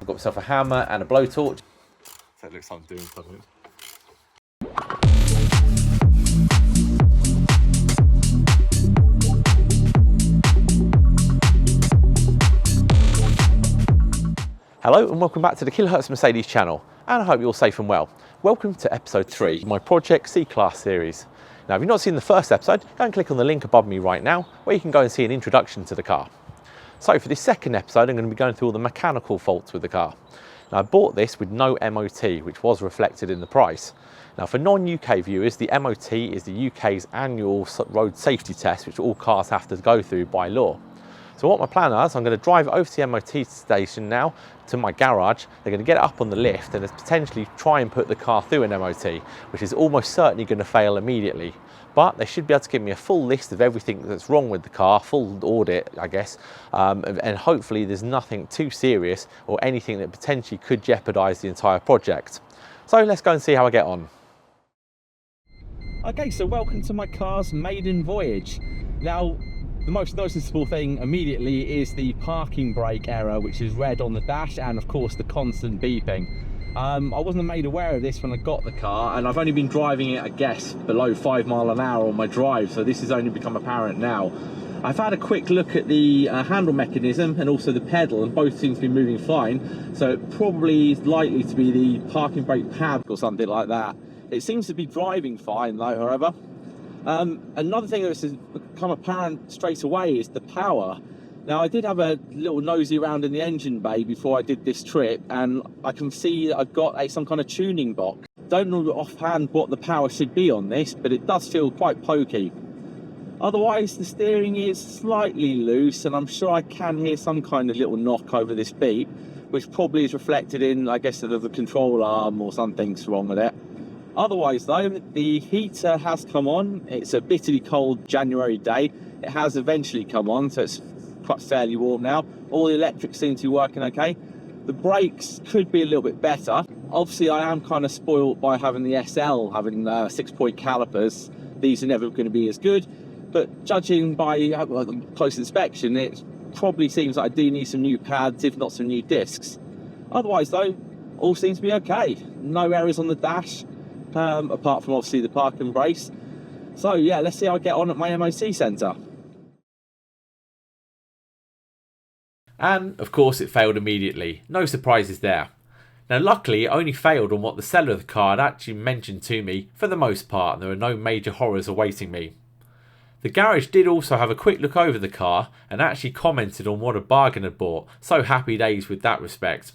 I've got myself a hammer and a blowtorch. That looks like I'm doing something. Hello and welcome back to the Kilohertz Mercedes channel, and I hope you're all safe and well. Welcome to episode 3 of my Project C-Class series. Now if you've not seen the first episode, go and click on the link above me right now where you can go and see an introduction to the car. So for this second episode I'm going to be going through all the mechanical faults with the car. Now I bought this with no MOT, which was reflected in the price. Now for non-UK viewers, the MOT is the UK's annual road safety test which all cars have to go through by law. So what my plan is, I'm going to drive over to the MOT station now, to my garage. They're going to get it up on the lift and potentially try and put the car through an MOT, which is almost certainly going to fail immediately. But they should be able to give me a full list of everything that's wrong with the car, full audit, I guess, and hopefully there's nothing too serious or anything that potentially could jeopardise the entire project. So let's go and see how I get on. Okay, so welcome to my car's maiden voyage. Now, the most noticeable thing immediately is the parking brake error, which is red on the dash, and of course the constant beeping. I wasn't made aware of this when I got the car, and I've only been driving it, I guess, below 5 miles an hour on my drive, so this has only become apparent now. I've had a quick look at the handle mechanism and also the pedal, and both seem to be moving fine, so it probably is likely to be the parking brake pad or something like that. It seems to be driving fine though, however. Another thing that has become apparent straight away is the power. Now I did have a little nosy around in the engine bay before I did this trip, and I can see that I've got some kind of tuning box. Don't know offhand what the power should be on this, but it does feel quite pokey. Otherwise the steering is slightly loose, and I'm sure I can hear some kind of little knock over this beep, which probably is reflected in, I guess, the control arm or something's wrong with it. Otherwise though, the heater has come on. It's a bitterly cold January day. It has eventually come on, so it's quite fairly warm now. All the electrics seem to be working okay. The brakes could be a little bit better. Obviously I am kind of spoiled by having the SL, having 6-point calipers. These are never going to be as good, but judging by close inspection, it probably seems like I do need some new pads, if not some new discs. Otherwise though, all seems to be okay. No errors on the dash. Apart from obviously the parking brace. So yeah, let's see how I get on at my MOT centre. And of course it failed immediately, no surprises there. Now luckily it only failed on what the seller of the car had actually mentioned to me for the most part, and there were no major horrors awaiting me. The garage did also have a quick look over the car and actually commented on what a bargain had bought, so happy days with that respect.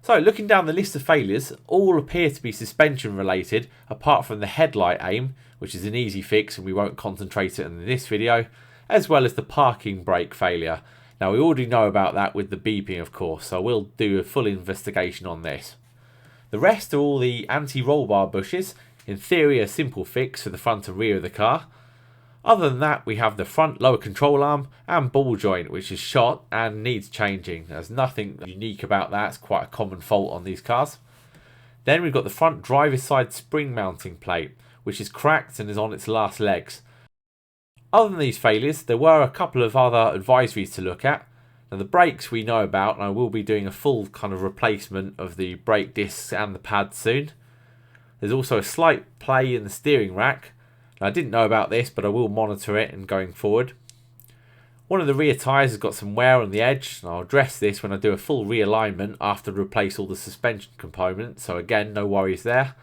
So looking down the list of failures, all appear to be suspension related, apart from the headlight aim, which is an easy fix and we won't concentrate it in this video, as well as the parking brake failure. Now we already know about that with the beeping of course, so we'll do a full investigation on this. The rest are all the anti-roll bar bushes, in theory a simple fix for the front and rear of the car. Other than that, we have the front lower control arm and ball joint, which is shot and needs changing. There's nothing unique about that, it's quite a common fault on these cars. Then we've got the front driver's side spring mounting plate, which is cracked and is on its last legs. Other than these failures, there were a couple of other advisories to look at. Now the brakes we know about, and I will be doing a full kind of replacement of the brake discs and the pads soon. There's also a slight play in the steering rack. I didn't know about this, but I will monitor it and going forward. One of the rear tyres has got some wear on the edge, and I'll address this when I do a full realignment after I replace all the suspension components, so again no worries there.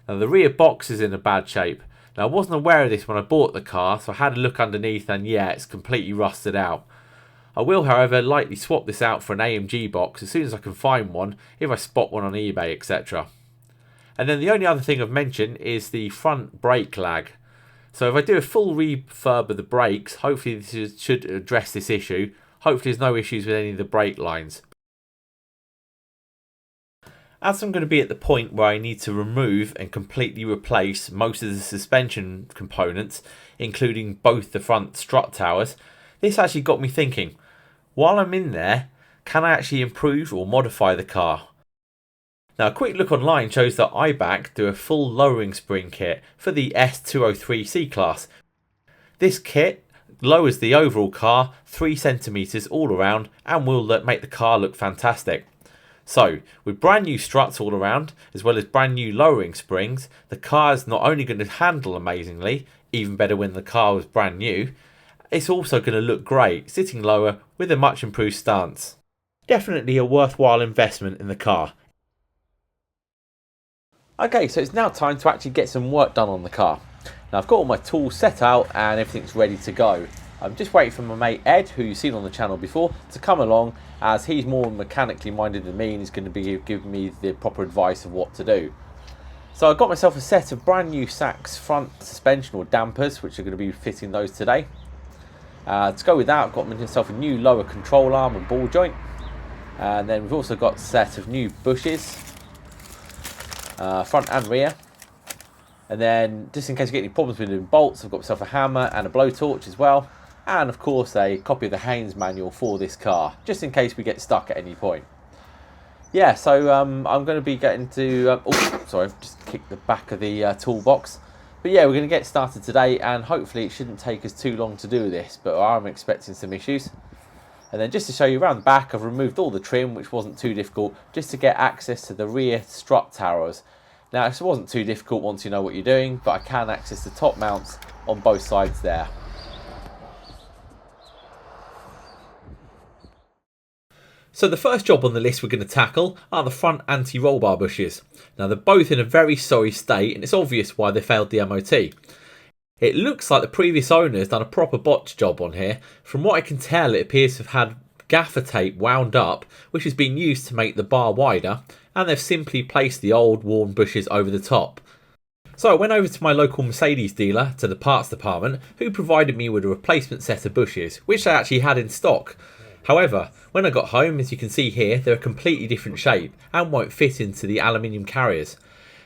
Now the rear box is in a bad shape. Now I wasn't aware of this when I bought the car, so I had a look underneath and yeah, it's completely rusted out. I will however likely swap this out for an AMG box as soon as I can find one, if I spot one on eBay, etc. And then the only other thing I've mentioned is the front brake lag. So if I do a full refurb of the brakes, hopefully this should address this issue. Hopefully there's no issues with any of the brake lines. As I'm going to be at the point where I need to remove and completely replace most of the suspension components, including both the front strut towers, this actually got me thinking, while I'm in there, can I actually improve or modify the car? Now a quick look online shows that IBAC do a full lowering spring kit for the S203 C-Class. This kit lowers the overall car 3 centimeters all around and will make the car look fantastic. So, with brand new struts all around, as well as brand new lowering springs, the car is not only going to handle amazingly, even better when the car was brand new, it's also going to look great, sitting lower with a much improved stance. Definitely a worthwhile investment in the car. Okay, so it's now time to actually get some work done on the car. Now I've got all my tools set out and everything's ready to go. I'm just waiting for my mate Ed, who you've seen on the channel before, to come along, as he's more mechanically minded than me and he's going to be giving me the proper advice of what to do. So I've got myself a set of brand new Sachs front suspension or dampers, which are going to be fitting those today. To go with that, I've got myself a new lower control arm and ball joint. And then we've also got a set of new bushes, front and rear. And then, just in case you get any problems with the bolts, I've got myself a hammer and a blowtorch as well. And of course a copy of the Haynes manual for this car, just in case we get stuck at any point. Yeah, so I'm going to be getting to... oh, sorry, I've just kicked the back of the toolbox. But yeah, we're going to get started today, and hopefully it shouldn't take us too long to do this, but I'm expecting some issues. And then just to show you around the back, I've removed all the trim, which wasn't too difficult, just to get access to the rear strut towers. Now, this wasn't too difficult once you know what you're doing, but I can access the top mounts on both sides there. So the first job on the list we're going to tackle are the front anti-roll bar bushes. Now they're both in a very sorry state, and it's obvious why they failed the MOT. It looks like the previous owner has done a proper botch job on here. From what I can tell, it appears to have had gaffer tape wound up, which has been used to make the bar wider, and they've simply placed the old worn bushes over the top. So I went over to my local Mercedes dealer, to the parts department, who provided me with a replacement set of bushes, which they actually had in stock. However, when I got home, as you can see here, they're a completely different shape and won't fit into the aluminium carriers.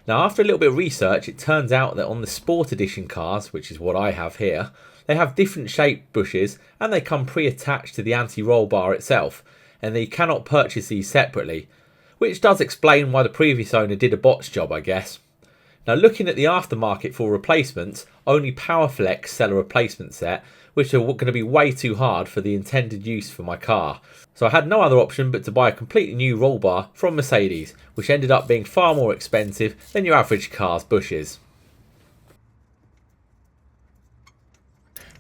Now, after a little bit of research, it turns out that on the Sport Edition cars, which is what I have here, they have different shaped bushes and they come pre-attached to the anti-roll bar itself, and they cannot purchase these separately, which does explain why the previous owner did a botch job, I guess. Now, looking at the aftermarket for replacements, only Powerflex sell a replacement set, which are going to be way too hard for the intended use for my car. So I had no other option but to buy a completely new roll bar from Mercedes, which ended up being far more expensive than your average car's bushes.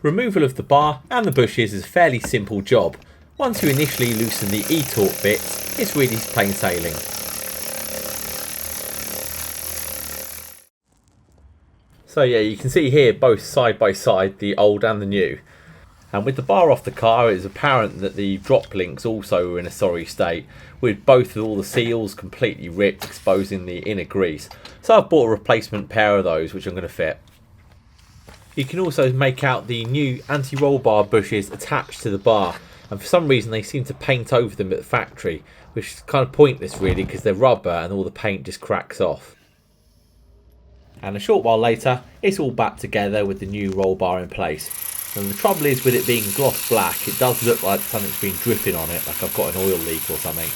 Removal of the bar and the bushes is a fairly simple job. Once you initially loosen the e-torque bits, it's really plain sailing. So yeah, you can see here both side by side, the old and the new. And with the bar off the car, it is apparent that the drop links also were in a sorry state, with both of all the seals completely ripped, exposing the inner grease. So I've bought a replacement pair of those, which I'm going to fit. You can also make out the new anti-roll bar bushes attached to the bar, and for some reason they seem to paint over them at the factory, which is kind of pointless really, because they're rubber and all the paint just cracks off. And a short while later, it's all back together with the new roll bar in place. And the trouble is, with it being gloss black, it does look like something's been dripping on it, like I've got an oil leak or something.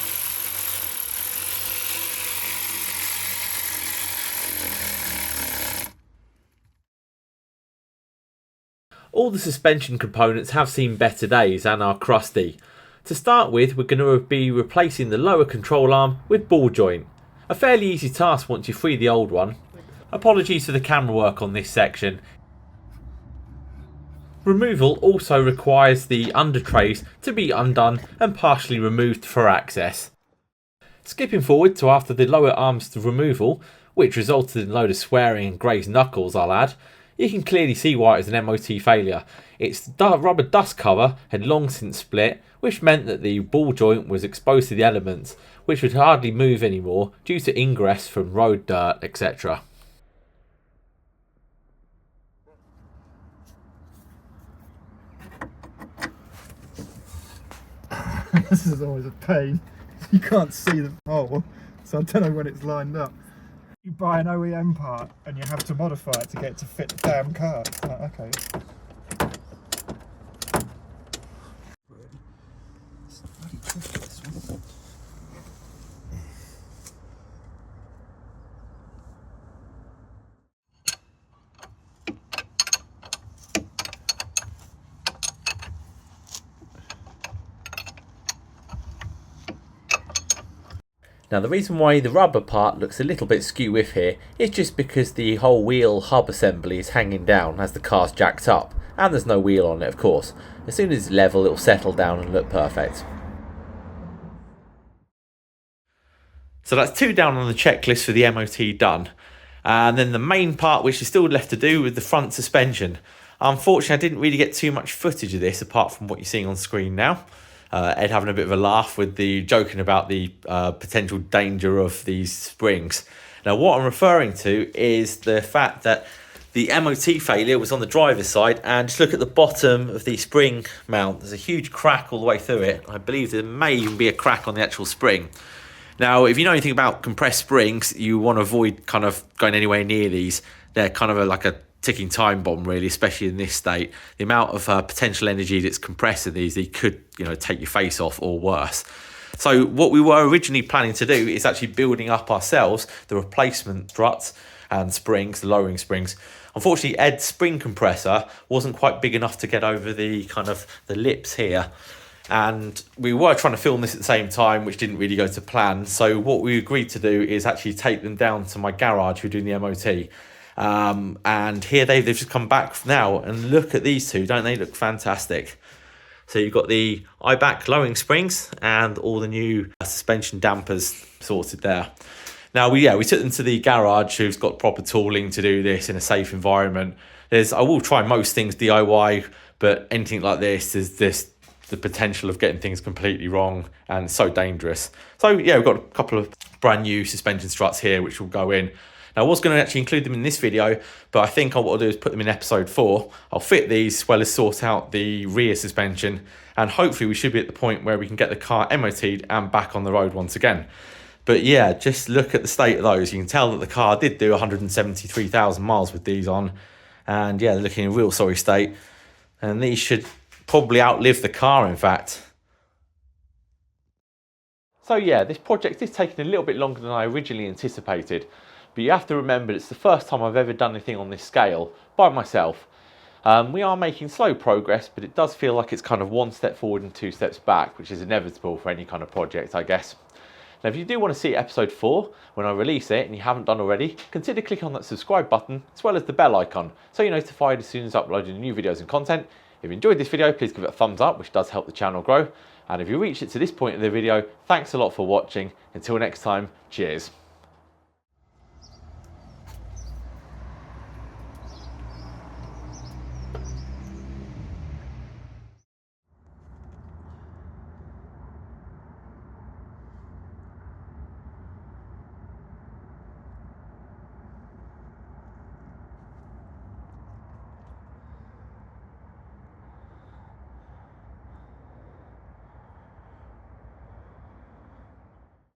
All the suspension components have seen better days and are crusty. To start with, we're going to be replacing the lower control arm with ball joint. A fairly easy task once you free the old one. Apologies for the camera work on this section. Removal also requires the under trays to be undone and partially removed for access. Skipping forward to after the lower arms removal, which resulted in a load of swearing and grazed knuckles, I'll add, you can clearly see why it was an MOT failure. Its rubber dust cover had long since split, which meant that the ball joint was exposed to the elements, which would hardly move anymore due to ingress from road dirt, etc. This is always a pain. You can't see the hole, so I don't know when it's lined up. You buy an OEM part and you have to modify it to get it to fit the damn car. It's like, okay. It's bloody tricky, this one. Now the reason why the rubber part looks a little bit skew with here is just because the whole wheel hub assembly is hanging down as the car's jacked up, and there's no wheel on it of course. As soon as it's level it'll settle down and look perfect. So that's 2 down on the checklist for the MOT done. And then the main part which is still left to do with the front suspension. Unfortunately I didn't really get too much footage of this apart from what you're seeing on screen now. Ed having a bit of a laugh with the joking about the potential danger of these springs. Now what I'm referring to is the fact that the MOT failure was on the driver's side, and just look at the bottom of the spring mount. There's a huge crack all the way through it. I believe there may even be a crack on the actual spring. Now if you know anything about compressed springs, you want to avoid kind of going anywhere near these. They're kind of like a ticking time bomb really, especially in this state. The amount of potential energy that's compressed in these, they could, you know, take your face off or worse. So what we were originally planning to do is actually building up ourselves the replacement struts and springs, the lowering springs. Unfortunately Ed's spring compressor wasn't quite big enough to get over the kind of the lips here, and we were trying to film this at the same time, which didn't really go to plan. So what we agreed to do is actually take them down to my garage who are doing the MOT. And here they've just come back now, and look at these two, don't they look fantastic? So you've got the IBAC lowering springs and all the new suspension dampers sorted there. Now we took them to the garage who's got proper tooling to do this in a safe environment. I will try most things DIY, but anything like this, there's the potential of getting things completely wrong, and so dangerous. So yeah, we've got a couple of brand new suspension struts here which will go in. Now I was going to actually include them in this video, but I think what I'll do is put them in episode 4. I'll fit these as well as sort out the rear suspension, and hopefully we should be at the point where we can get the car MOT'd and back on the road once again. But yeah, just look at the state of those. You can tell that the car did do 173,000 miles with these on, and yeah, they're looking in a real sorry state, and these should probably outlive the car in fact. So yeah, this project is taking a little bit longer than I originally anticipated. But you have to remember it's the first time I've ever done anything on this scale by myself. We are making slow progress, but it does feel like it's kind of 1 step forward and 2 steps back, which is inevitable for any kind of project, I guess. Now if you do want to see episode 4 when I release it and you haven't done already, consider clicking on that subscribe button as well as the bell icon so you're notified as soon as uploading new videos and content. If you enjoyed this video, please give it a thumbs up, which does help the channel grow. And if you reached it to this point in the video, thanks a lot for watching. Until next time, cheers.